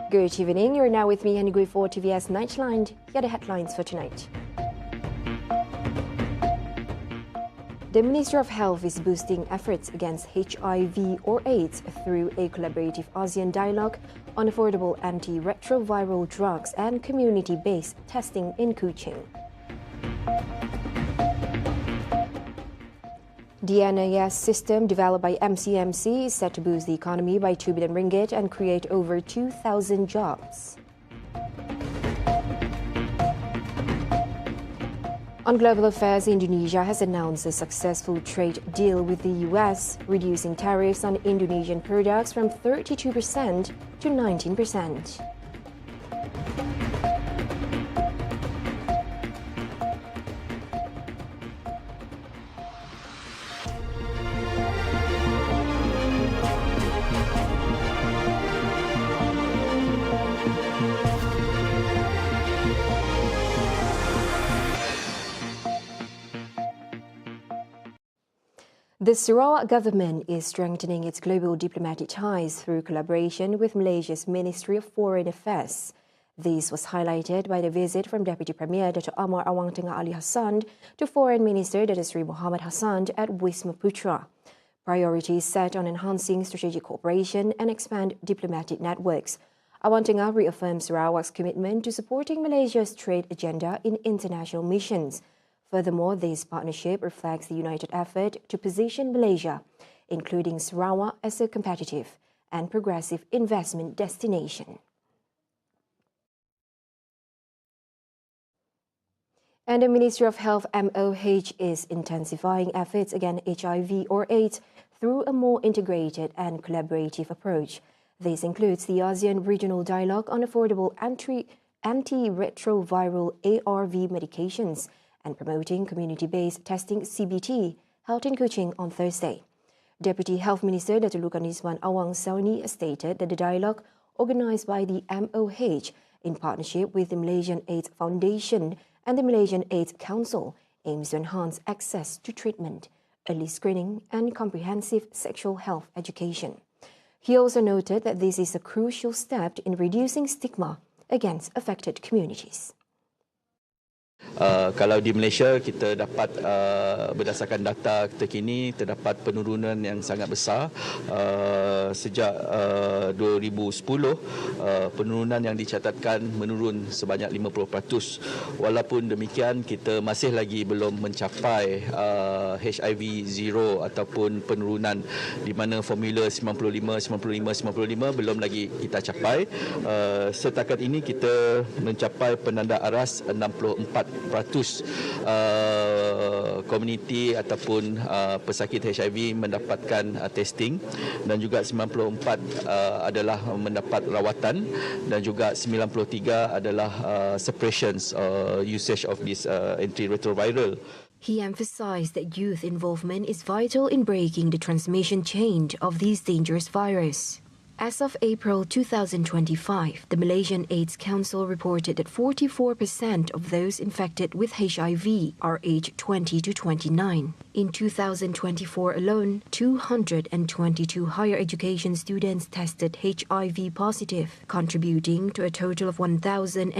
Good evening, you're now with me, Henry for TVS Nightline. Here are the headlines for tonight. The Ministry of Health is boosting efforts against HIV or AIDS through a collaborative ASEAN dialogue on affordable antiretroviral drugs and community-based testing in Kuching. The NIS system developed by MCMC is set to boost the economy by 2 billion ringgit and create over 2,000 jobs. On global affairs, Indonesia has announced a successful trade deal with the US, reducing tariffs on Indonesian products from 32% to 19%. The Sarawak government is strengthening its global diplomatic ties through collaboration with Malaysia's Ministry of Foreign Affairs. This was highlighted by the visit from Deputy Premier Dr. Amar Awang Tengah Ali Hassan to Foreign Minister Dr. Sri Muhammad Hassan at Wisma Putra. Priorities set on enhancing strategic cooperation and expand diplomatic networks. Awang Tengah reaffirmed Sarawak's commitment to supporting Malaysia's trade agenda in international missions. Furthermore, this partnership reflects the united effort to position Malaysia, including Sarawak, as a competitive and progressive investment destination. And the Ministry of Health MOH is intensifying efforts against HIV or AIDS through a more integrated and collaborative approach. This includes the ASEAN Regional Dialogue on Affordable Antiretroviral ARV Medications and promoting community-based testing CBT held in Kuching on Thursday. Deputy Health Minister Dr. Lukanisman Awang Sauni stated that the dialogue, organised by the MOH in partnership with the Malaysian AIDS Foundation and the Malaysian AIDS Council, aims to enhance access to treatment, early screening and comprehensive sexual health education. He also noted that this is a crucial step in reducing stigma against affected communities. Kalau di Malaysia kita dapat berdasarkan data terkini terdapat penurunan yang sangat besar sejak 2010 penurunan yang dicatatkan menurun sebanyak 50%. Walaupun demikian kita masih lagi belum mencapai HIV zero ataupun penurunan di mana formula 95 belum lagi kita capai. Setakat ini kita mencapai penanda aras 64% komuniti ataupun pesakit HIV mendapatkan testing dan juga 94 adalah mendapat rawatan dan juga 93 adalah suppressions usage of this antiretroviral. He emphasized that youth involvement is vital in breaking the transmission chain of this dangerous virus. As of April 2025, the Malaysian AIDS Council reported that 44% of those infected with HIV are aged 20 to 29. In 2024 alone, 222 higher education students tested HIV positive, contributing to a total of 1,091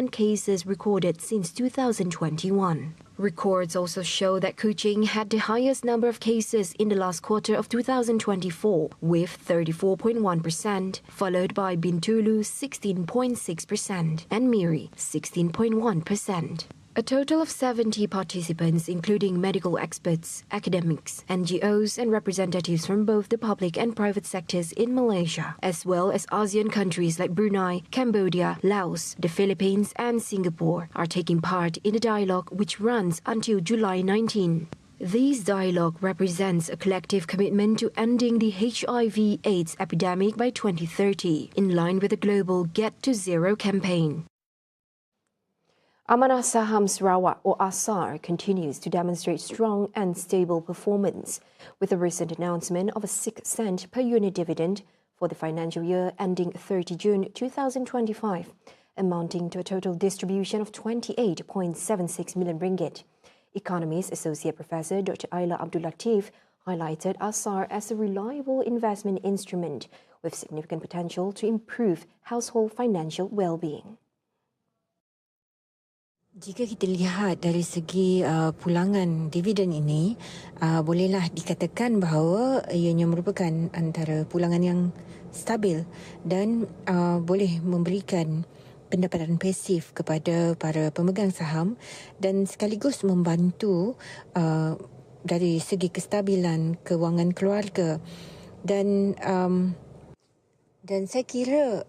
cases recorded since 2021. Records also show that Kuching had the highest number of cases in the last quarter of 2024, with 34.1%, followed by Bintulu 16.6% and Miri 16.1%. A total of 70 participants, including medical experts, academics, NGOs and representatives from both the public and private sectors in Malaysia, as well as ASEAN countries like Brunei, Cambodia, Laos, the Philippines and Singapore, are taking part in the dialogue which runs until July 19. This dialogue represents a collective commitment to ending the HIV/AIDS epidemic by 2030, in line with the global Get to Zero campaign. Amanah Saham Sarawak, or ASAR, continues to demonstrate strong and stable performance, with a recent announcement of a 6 cent per unit dividend for the financial year ending 30 June 2025, amounting to a total distribution of 28.76 million ringgit. Economist Associate Professor Dr. Ayla Abdul Latif highlighted ASAR as a reliable investment instrument with significant potential to improve household financial well-being. Jika kita lihat dari segi pulangan dividen ini, bolehlah dikatakan bahawa ianya merupakan antara pulangan yang stabil dan boleh memberikan pendapatan pasif kepada para pemegang saham dan sekaligus membantu dari segi kestabilan kewangan keluarga dan saya kira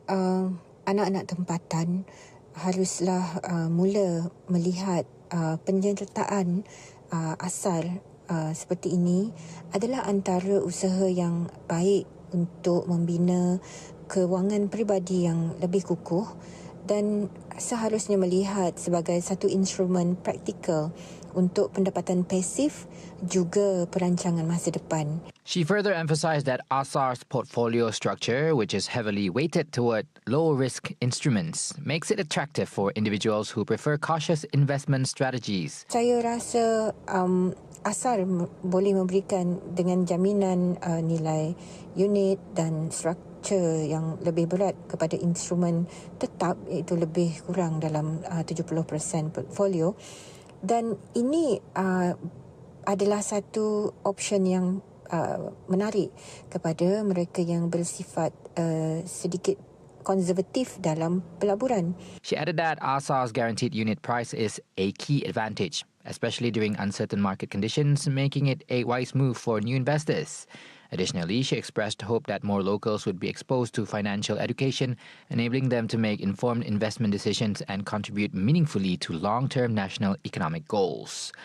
anak-anak tempatan haruslah mula melihat penyertaan asal seperti ini adalah antara usaha yang baik untuk membina kewangan peribadi yang lebih kukuh dan seharusnya melihat sebagai satu instrumen praktikal untuk pendapatan pasif juga perancangan masa depan. She further emphasized that ASAR's portfolio structure, which is heavily weighted toward low-risk instruments, makes it attractive for individuals who prefer cautious investment strategies. Saya rasa ASAR boleh memberikan dengan jaminan nilai unit dan struktur yang lebih berat kepada instrumen tetap, iaitu lebih kurang dalam 70% portfolio. Dan ini adalah satu option yang menarik kepada mereka yang bersifat sedikit konservatif dalam pelaburan. She added that ASAR's guaranteed unit price is a key advantage, especially during uncertain market conditions, making it a wise move for new investors. Additionally, she expressed hope that more locals would be exposed to financial education, enabling them to make informed investment decisions and contribute meaningfully to long-term national economic goals.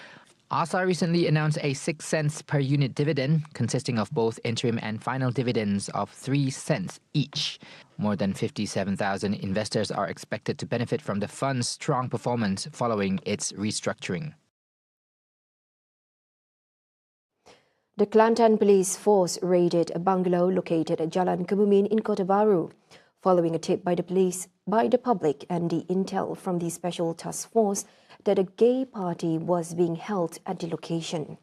ASAR recently announced a 6 cents per unit dividend, consisting of both interim and final dividends of 3 cents each. More than 57,000 investors are expected to benefit from the fund's strong performance following its restructuring. The Kelantan Police Force raided a bungalow located at Jalan Kebumen in Kota Baru, following a tip by the public and the intel from the Special Task Force that a gay party was being held at the location.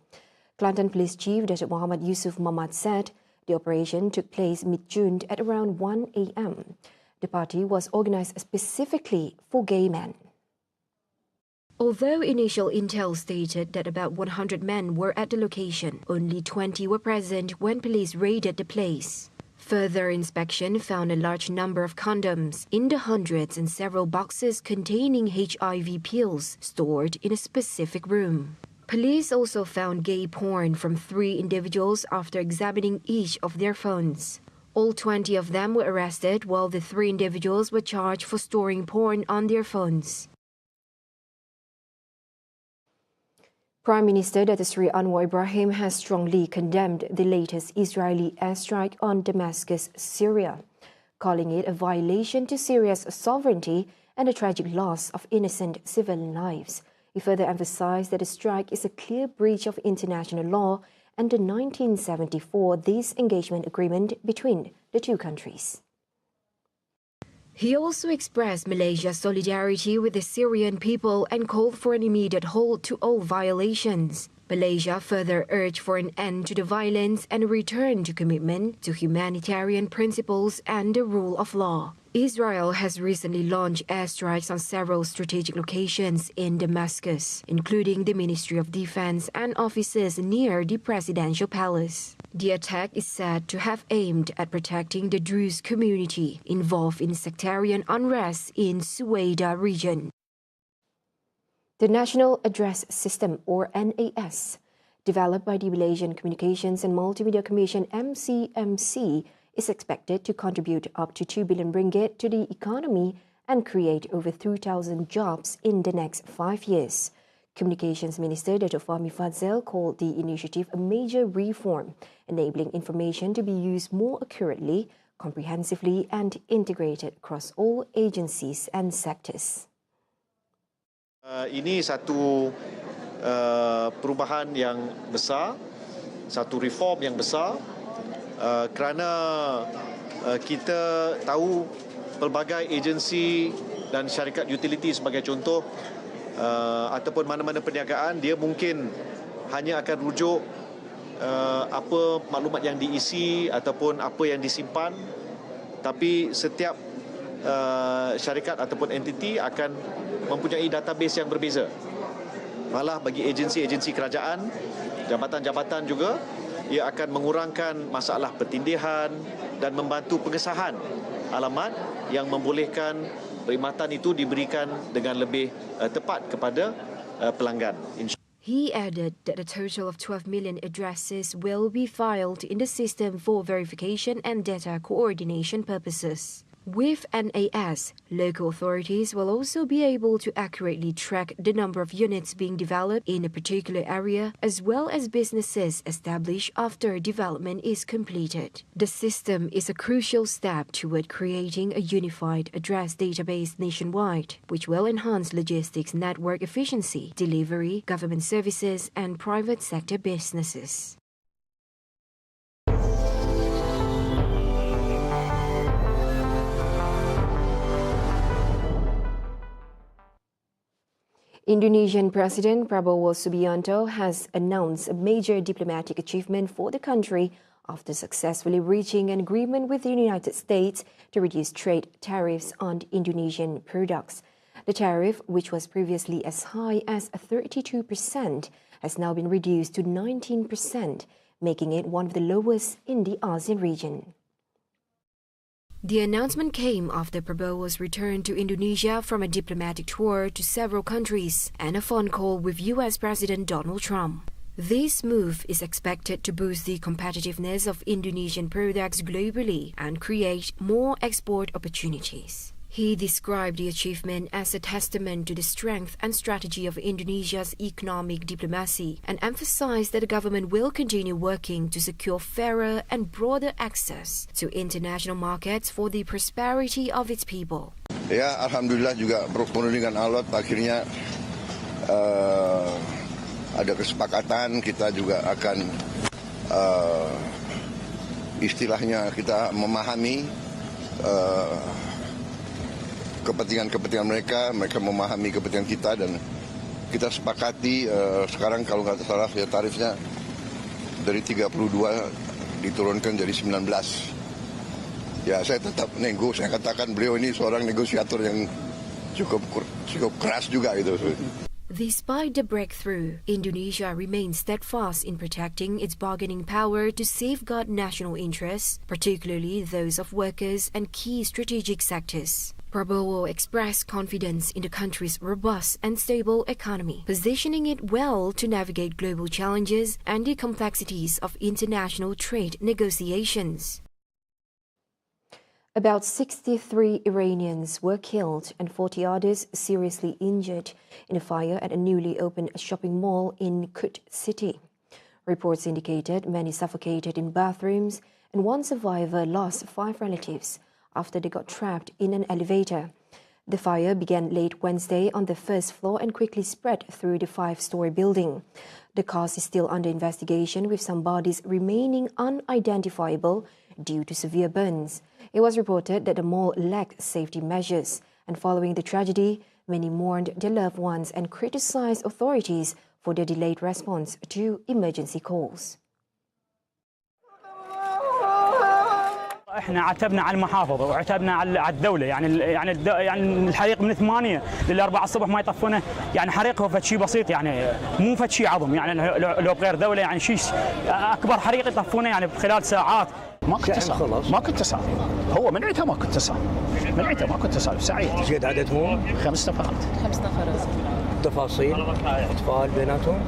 Kelantan Police Chief Datuk Muhammad Yusuf Mamat said the operation took place mid-June at around 1 a.m. The party was organised specifically for gay men. Although initial intel stated that about 100 men were at the location, only 20 were present when police raided the place. Further inspection found a large number of condoms in the hundreds and several boxes containing HIV pills stored in a specific room. Police also found gay porn from 3 individuals after examining each of their phones. All 20 of them were arrested, while the 3 individuals were charged for storing porn on their phones. Prime Minister Datuk Seri Anwar Ibrahim has strongly condemned the latest Israeli airstrike on Damascus, Syria, calling it a violation to Syria's sovereignty and a tragic loss of innocent civilian lives. He further emphasized that the strike is a clear breach of international law and the 1974 disengagement agreement between the two countries. He also expressed Malaysia's solidarity with the Syrian people and called for an immediate halt to all violations. Malaysia further urged for an end to the violence and a return to commitment to humanitarian principles and the rule of law. Israel has recently launched airstrikes on several strategic locations in Damascus, including the Ministry of Defense and offices near the presidential palace. The attack is said to have aimed at protecting the Druze community involved in sectarian unrest in Suwaida region. The National Address System, or NAS, developed by the Malaysian Communications and Multimedia Commission MCMC, is expected to contribute up to 2 billion ringgit to the economy and create over 2,000 jobs in the next 5 years. Communications Minister Datuk Fahmi Fadzil called the initiative a major reform, enabling information to be used more accurately, comprehensively and integrated across all agencies and sectors. Ini satu perubahan yang besar, satu reform yang besar, kerana kita tahu pelbagai agensi dan syarikat utility sebagai contoh ataupun mana-mana perniagaan, dia mungkin hanya akan rujuk apa maklumat yang diisi ataupun apa yang disimpan, tapi setiap syarikat ataupun entiti akan mempunyai database yang berbeza. Malah bagi agensi-agensi kerajaan, jabatan-jabatan juga, ia akan mengurangkan masalah pertindihan dan membantu pengesahan alamat yang membolehkan perkhidmatan itu diberikan dengan lebih tepat kepada pelanggan. He added that a total of 12 million addresses will be filed in the system for verification and data coordination purposes. With NAS, local authorities will also be able to accurately track the number of units being developed in a particular area, as well as businesses established after development is completed. The system is a crucial step toward creating a unified address database nationwide, which will enhance logistics network efficiency, delivery, government services, and private sector businesses. Indonesian President Prabowo Subianto has announced a major diplomatic achievement for the country after successfully reaching an agreement with the United States to reduce trade tariffs on Indonesian products. The tariff, which was previously as high as 32%, has now been reduced to 19%, making it one of the lowest in the ASEAN region. The announcement came after Prabowo's return to Indonesia from a diplomatic tour to several countries and a phone call with U.S. President Donald Trump. This move is expected to boost the competitiveness of Indonesian products globally and create more export opportunities. He described the achievement as a testament to the strength and strategy of Indonesia's economic diplomacy and emphasized that the government will continue working to secure fairer and broader access to international markets for the prosperity of its people. Ya, alhamdulillah juga berhubungan dengan Allah akhirnya ada kesepakatan, kita juga akan istilahnya kita memahami kepentingan mereka memahami kepentingan kita dan kita sepakati sekarang kalau nggak salah ya tarifnya dari 32 diturunkan jadi 19. Ya saya tetap nego, saya katakan beliau ini seorang negosiator yang cukup keras juga gitu. Despite the breakthrough, Indonesia remains steadfast in protecting its bargaining power to safeguard national interests, particularly those of workers and key strategic sectors. Prabowo expressed confidence in the country's robust and stable economy, positioning it well to navigate global challenges and the complexities of international trade negotiations. About 63 Iranians were killed and 40 others seriously injured in a fire at a newly opened shopping mall in Kut City. Reports indicated many suffocated in bathrooms and one survivor lost 5 relatives after they got trapped in an elevator. The fire began late Wednesday on the first floor and quickly spread through the 5-story building. The cause is still under investigation, with some bodies remaining unidentifiable due to severe burns. It was reported that the mall lacked safety measures, and following the tragedy, many mourned their loved ones and criticized authorities for their delayed response to emergency calls. احنا عتبنا على المحافظه وعتبنا على الدوله يعني الحريق من 8 ل 4 الصبح ما يطفونه، يعني حريق هو فد شيء بسيط، يعني مو فد شيء عظم، يعني لو بغير دوله يعني شيء اكبر حريق يطفونه يعني بخلال ساعات. ما كنت اسال هو من عيتها ما كنت اسال سعيد. ايش قد عددهم؟ 5 نفرات. 5 نفر. تفاصيل اطفال بيناتهم؟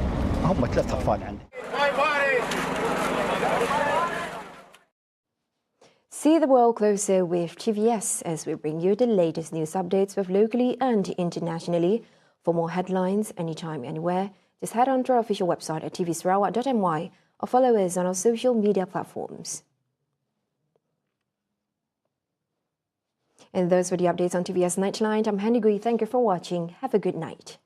هم 3 اطفال عندي. See the world closer with TVS as we bring you the latest news updates both locally and internationally. For more headlines anytime, anywhere, just head on to our official website at tvsarawak.my or follow us on our social media platforms. And those were the updates on TVS Nightline. I'm Handy Gui. Thank you for watching. Have a good night.